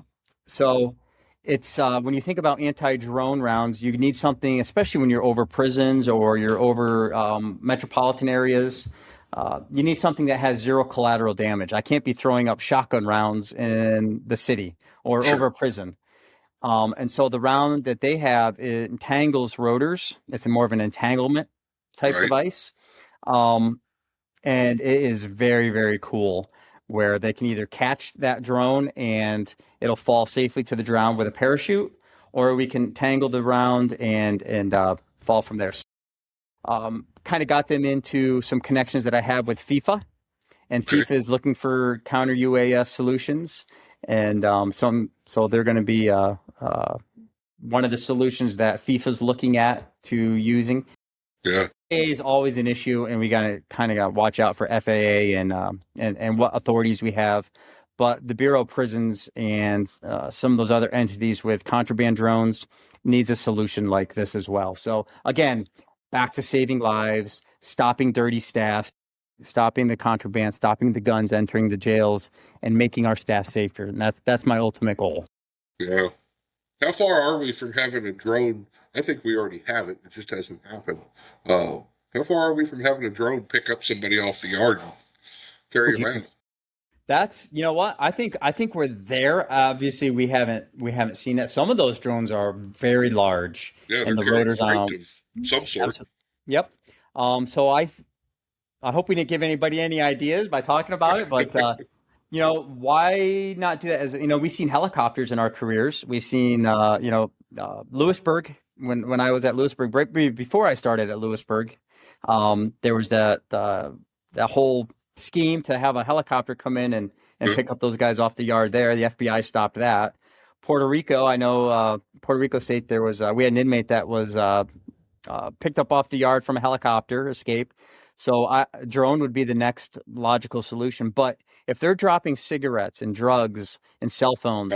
So it's when you think about anti-drone rounds, you need something, especially when you're over prisons or you're over metropolitan areas. You need something that has zero collateral damage. I can't be throwing up shotgun rounds in the city or over a prison. And so the round that they have, it entangles rotors. It's more of an entanglement type device. And it is very, very cool, where they can either catch that drone and it'll fall safely to the ground with a parachute, or we can tangle the round and fall from there. kind of got them into some connections that I have with FIFA, and Okay. FIFA is looking for counter UAS solutions, and so they're going to be one of the solutions that FIFA's looking at to using. Yeah. FAA is always an issue, and we got to watch out for FAA and what authorities we have. But the Bureau of Prisons and some of those other entities with contraband drones needs a solution like this as well. So again, back to saving lives, stopping dirty staff, stopping the contraband, stopping the guns entering the jails, and making our staff safer. And that's my ultimate goal. Yeah. How far are we from having a drone? I think we already have it. It just hasn't happened. How far are we from having a drone pick up somebody off the yard and carry them out? That's, you know what, I think we're there. Obviously, we haven't seen it. Some of those drones are very large, Yeah, and they're the carrying rotors on freight them. of some sort. Yep. So I hope we didn't give anybody any ideas by talking about it, but why not do that? As we've seen helicopters in our careers. We've seen Lewisburg when I was at Lewisburg. Right before I started at Lewisburg, there was that whole scheme to have a helicopter come in and pick up those guys off the yard there. The FBI stopped that. Puerto Rico, I know Puerto Rico State, there was we had an inmate that was picked up off the yard from a helicopter, escape. So drone would be the next logical solution. But if they're dropping cigarettes and drugs and cell phones,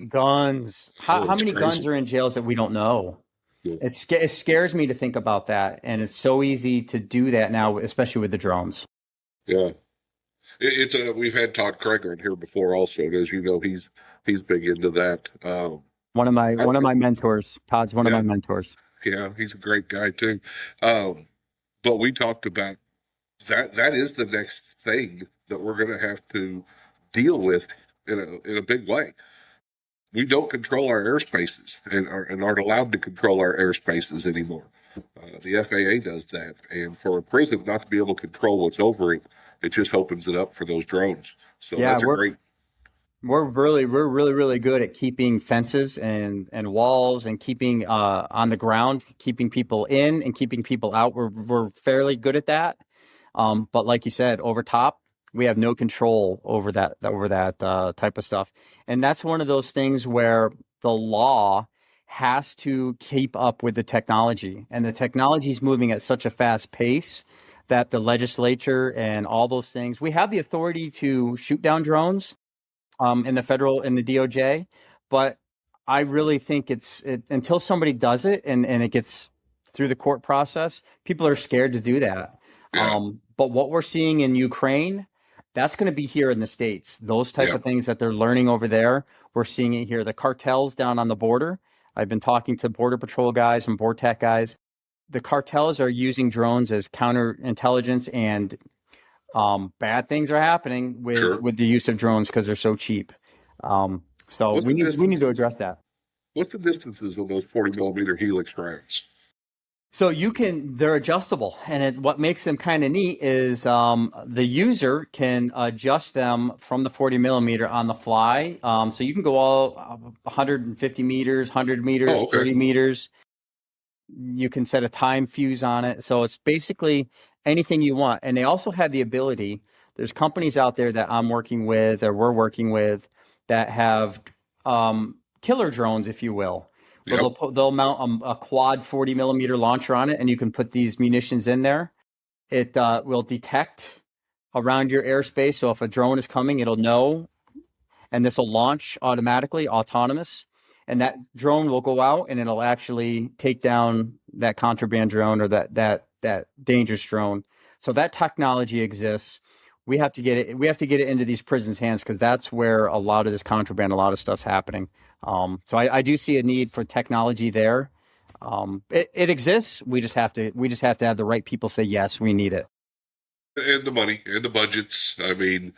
guns, how many guns are in jails that we don't know? Yeah. It scares me to think about that. And it's so easy to do that now, especially with the drones. Yeah. We've had Todd Craig on here before also. And as you know, he's big into that. One of my mentors. Todd's one of my mentors. Yeah, he's a great guy too. But we talked about that is the next thing that we're going to have to deal with in a big way. We don't control our airspaces and aren't allowed to control our airspaces anymore. The FAA does that, and for a prison not to be able to control what's over it, it just opens it up for those drones. So yeah, that's great. We're really good at keeping fences and walls and keeping on the ground, keeping people in and keeping people out. We're fairly good at that. But like you said, over top, we have no control over that type of stuff. And that's one of those things where the law has to keep up with the technology. And the technology is moving at such a fast pace that the legislature and all those things, we have the authority to shoot down drones in the DOJ. But I really think until somebody does it and it gets through the court process, people are scared to do that. Yeah. But what we're seeing in Ukraine, that's going to be here in the States. Those type of things that they're learning over there, we're seeing it here. The cartels down on the border, I've been talking to Border Patrol guys and BORTAC guys. The cartels are using drones as counterintelligence, and bad things are happening with the use of drones because they're so cheap. So we need to address that. What's the distances of those 40 millimeter helix rounds? So they're adjustable, and what makes them kind of neat is the user can adjust them from the 40 millimeter on the fly. So you can go all 150 meters, 100 meters, 30 meters. You can set a time fuse on it. So it's basically anything you want. And they also have the ability, there's companies out there that I'm working with or we're working with that have killer drones, if you will. Yep. They'll mount a quad 40 millimeter launcher on it, and you can put these munitions in there. It will detect around your airspace. So if a drone is coming, it'll know, and this will launch automatically, autonomous. And that drone will go out, and it'll actually take down that contraband drone or that dangerous drone. So that technology exists. We have to get it. We have to get it into these prisons' hands because that's where a lot of this contraband, a lot of stuff's happening. So I do see a need for technology there. It exists. We just have to have the right people say yes, we need it. And the money and the budgets. I mean,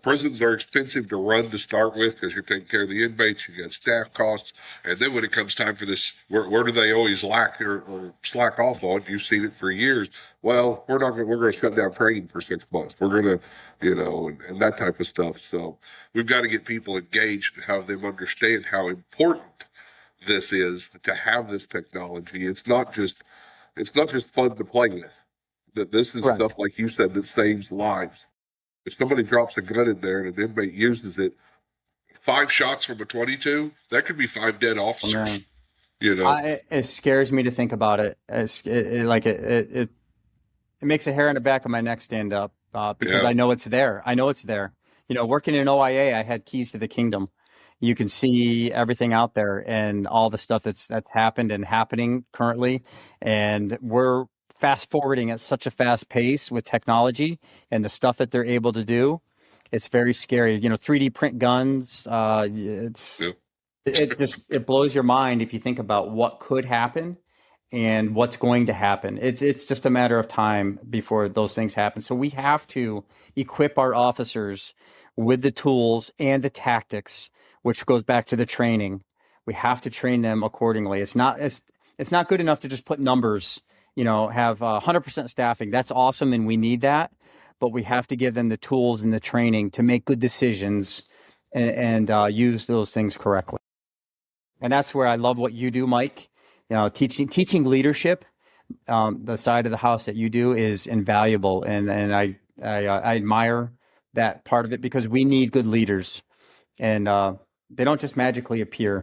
prisons are expensive to run to start with because you're taking care of the inmates. You got staff costs, and then when it comes time for this, where do they always lack or slack off on? You've seen it for years. Well, we're going to shut down training for 6 months. We're going to, and that type of stuff. So we've got to get people engaged and have them understand how important this is to have this technology. It's not just it's not just fun to play with. That this is Correct. stuff, like you said, that saves lives. If somebody drops a gun in there and an inmate uses it, 5 shots from a 22, that could be 5 dead Oh, officers. man. You know, It scares me to think about it. It makes a hair on the back of my neck stand up because yeah, I know it's there. I know it's there. Working in OIA, I had keys to the kingdom. You can see everything out there and all the stuff that's happened and happening currently, and we're fast forwarding at such a fast pace with technology and the stuff that they're able to do. It's very scary. 3D print guns. yeah. It blows your mind if you think about what could happen and what's going to happen. It's just a matter of time before those things happen. So we have to equip our officers with the tools and the tactics, which goes back to the training. We have to train them accordingly. It's not good enough to just put numbers, have 100% staffing. That's awesome, and we need that. But we have to give them the tools and the training to make good decisions and use those things correctly. And that's where I love what you do, Mike. Teaching leadership, the side of the house that you do is invaluable, and I admire that part of it because we need good leaders, and they don't just magically appear.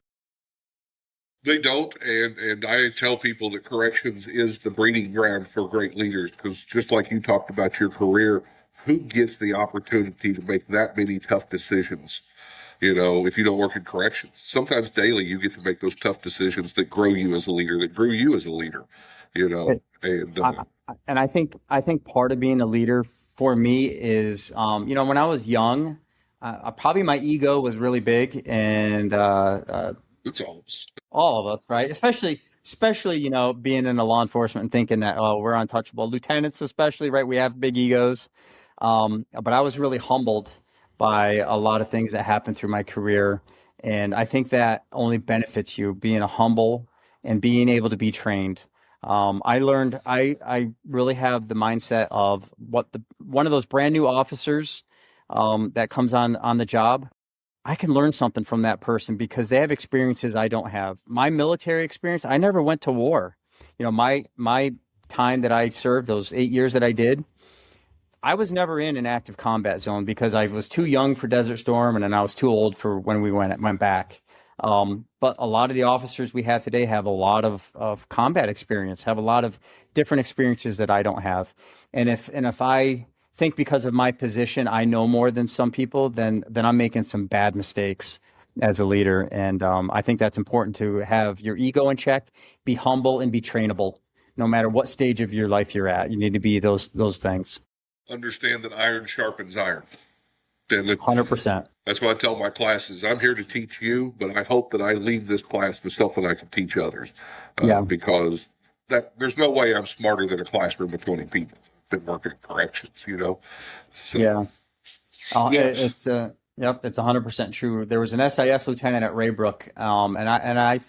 They don't, and I tell people that corrections is the breeding ground for great leaders, because just like you talked about your career, who gets the opportunity to make that many tough decisions? If you don't work in corrections, sometimes daily you get to make those tough decisions that grow you as a leader, that grew you as a leader, and And I think part of being a leader for me is, when I was young, probably my ego was really big, and it's all. all of us, right? Especially, being in a law enforcement and thinking that, oh, we're untouchable. Lieutenants, especially, right? We have big egos. But I was really humbled by a lot of things that happened through my career. And I think that only benefits you being a humble and being able to be trained. I learned, I really have the mindset of one of those brand new officers, that comes on the job. I can learn something from that person because they have experiences I don't have. My military experience, I never went to war. My time that I served, those 8 years that I did, I was never in an active combat zone because I was too young for Desert Storm, and then I was too old for when we went back. But a lot of the officers we have today have a lot of combat experience, have a lot of different experiences that I don't have. And if I think because of my position I know more than some people, then I'm making some bad mistakes as a leader. And I think that's important, to have your ego in check, be humble, and be trainable. No matter what stage of your life you're at, you need to be those things. Understand that iron sharpens iron. And 100%. that's what I tell my classes. I'm here to teach you, but I hope that I leave this class with something I can teach others. Yeah. Because there's no way I'm smarter than a classroom of 20 people that work in corrections, So, Yeah. Yeah. It's yep, it's 100% true. There was an SIS lieutenant at Raybrook, and I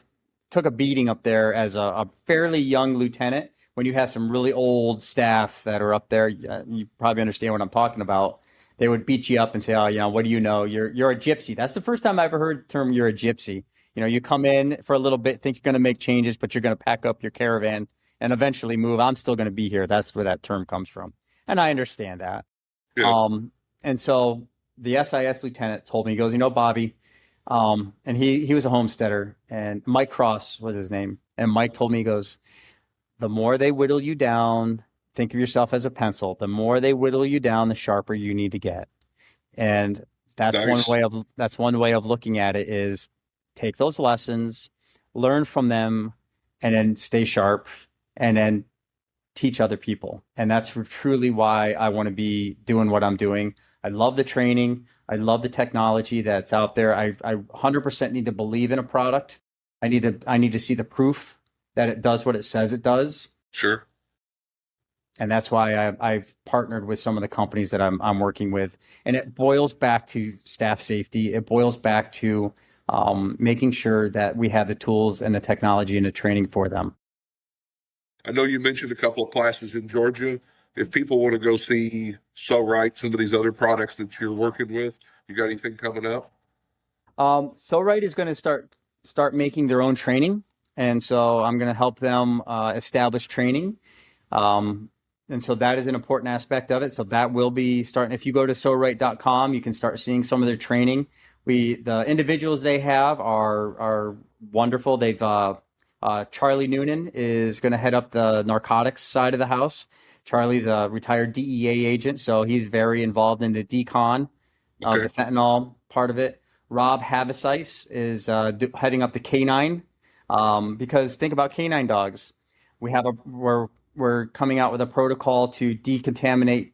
took a beating up there as a fairly young lieutenant. When you have some really old staff that are up there, you probably understand what I'm talking about. They would beat you up and say, "Oh, what do you know? You're a gypsy." That's the first time I ever heard the term "you're a gypsy." You come in for a little bit, think you're going to make changes, but you're going to pack up your caravan and eventually move. I'm still going to be here. That's where that term comes from, and I understand that. Yeah. And so the SIS lieutenant told me, he goes, Bobby, and he was a homesteader, and Mike Cross was his name. And Mike told me, he goes, the more they whittle you down, think of yourself as a pencil. The more they whittle you down, the sharper you need to get. And that's Nice. one way of looking at it, is take those lessons, learn from them, and then stay sharp, and then teach other people. And that's truly why I want to be doing what I'm doing. I love the training. I love the technology that's out there. I 100% need to believe in a product. I need to see the proof that it does what it says it does. Sure. And that's why I've partnered with some of the companies that I'm working with. And it boils back to staff safety. It boils back to making sure that we have the tools and the technology and the training for them. I know you mentioned a couple of classes in Georgia. If people want to go see So Right, some of these other products that you're working with, you got anything coming up? So Right is going to start making their own training. And so I'm going to help them establish training. And so that is an important aspect of it. So that will be starting. If you go to sowright.com, you can start seeing some of their training. The individuals they have are wonderful. They've Charlie Noonan is going to head up the narcotics side of the house. Charlie's a retired DEA agent, so he's very involved in the decon of the fentanyl part of it. Rob Havasice is heading up the canine, because think about canine dogs. We're coming out with a protocol to decontaminate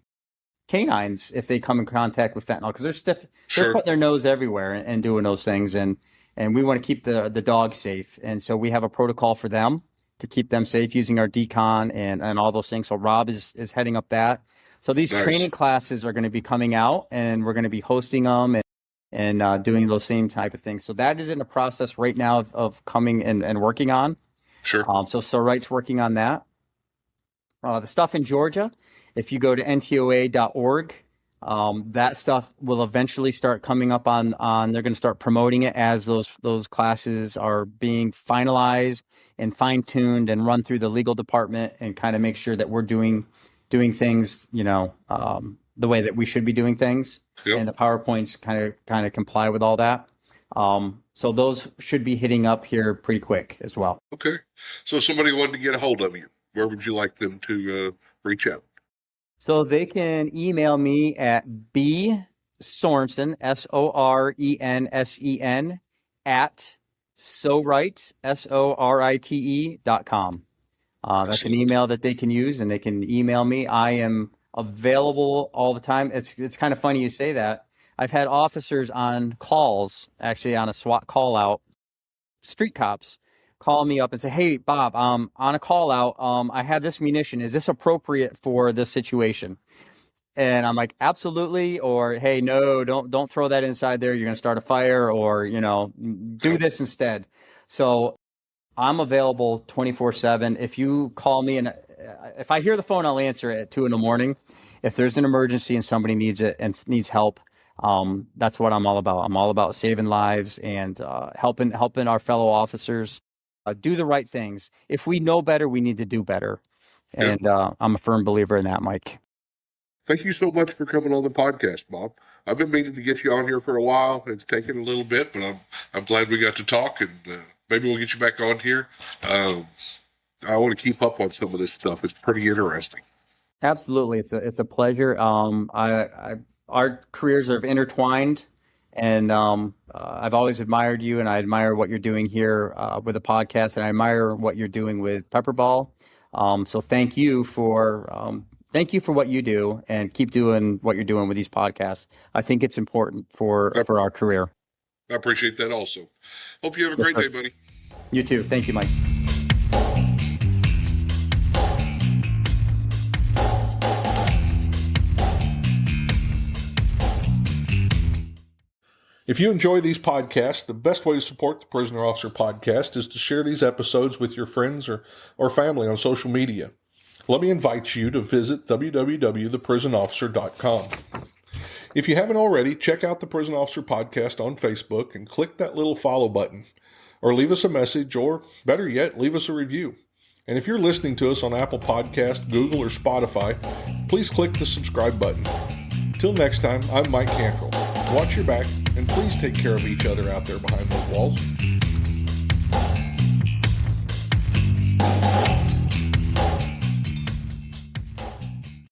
canines if they come in contact with fentanyl, because they're stiff. They're putting their nose everywhere and doing those things, and we want to keep the dog safe. And so we have a protocol for them to keep them safe using our decon and all those things. So Rob is heading up that. So these training classes are going to be coming out, and we're going to be hosting them and doing those same type of things. So that is in the process right now of coming and working on. So Wright's working on that. The stuff in Georgia, if you go to NTOA.org, that stuff will eventually start coming up on they're going to start promoting it as those classes are being finalized and fine-tuned and run through the legal department, and kind of make sure that we're doing things, the way that we should be doing things. And the PowerPoints kind of comply with all that. So those should be hitting up here pretty quick as well. Okay. So if somebody wanted to get a hold of you, where would you like them to reach out? So they can email me at bsorensen, SORENSEN, at sowright, SORITE.com. That's an email that they can use, and they can email me. I am available all the time. It's kind of funny you say that. I've had officers on calls, actually on a SWAT call out, street cops, call me up and say, "Hey, Bob, on a call out, I have this munition. Is this appropriate for this situation?" And I'm like, "Absolutely." Or, "Hey, no, don't throw that inside there. You're going to start a fire," or, do this instead. So I'm available 24/7. If you call me, and if I hear the phone, I'll answer it at 2 a.m. If there's an emergency and somebody needs it and needs help, that's what I'm all about. I'm all about saving lives and helping our fellow officers do the right things. If we know better, we need to do better. And I'm a firm believer in that, Mike. Thank you so much for coming on the podcast, Bob. I've been meaning to get you on here for a while. It's taken a little bit, but I'm glad we got to talk, and maybe we'll get you back on here. I want to keep up on some of this stuff. It's pretty interesting. Absolutely. It's a pleasure. Our careers are intertwined, and I've always admired you, and I admire what you're doing here with the podcast, and I admire what you're doing with Pepperball. So thank you for what you do, and keep doing what you're doing with these podcasts. I think it's important for our career. I appreciate that also. Hope you have a great day, buddy. You too. Thank you, Mike. If you enjoy these podcasts, the best way to support the Prisoner Officer Podcast is to share these episodes with your friends or family on social media. Let me invite you to visit www.theprisonofficer.com. If you haven't already, check out the Prison Officer Podcast on Facebook and click that little follow button. Or leave us a message, or better yet, leave us a review. And if you're listening to us on Apple Podcast, Google, or Spotify, please click the subscribe button. Till next time, I'm Mike Cantrell. Watch your back, and please take care of each other out there behind those walls.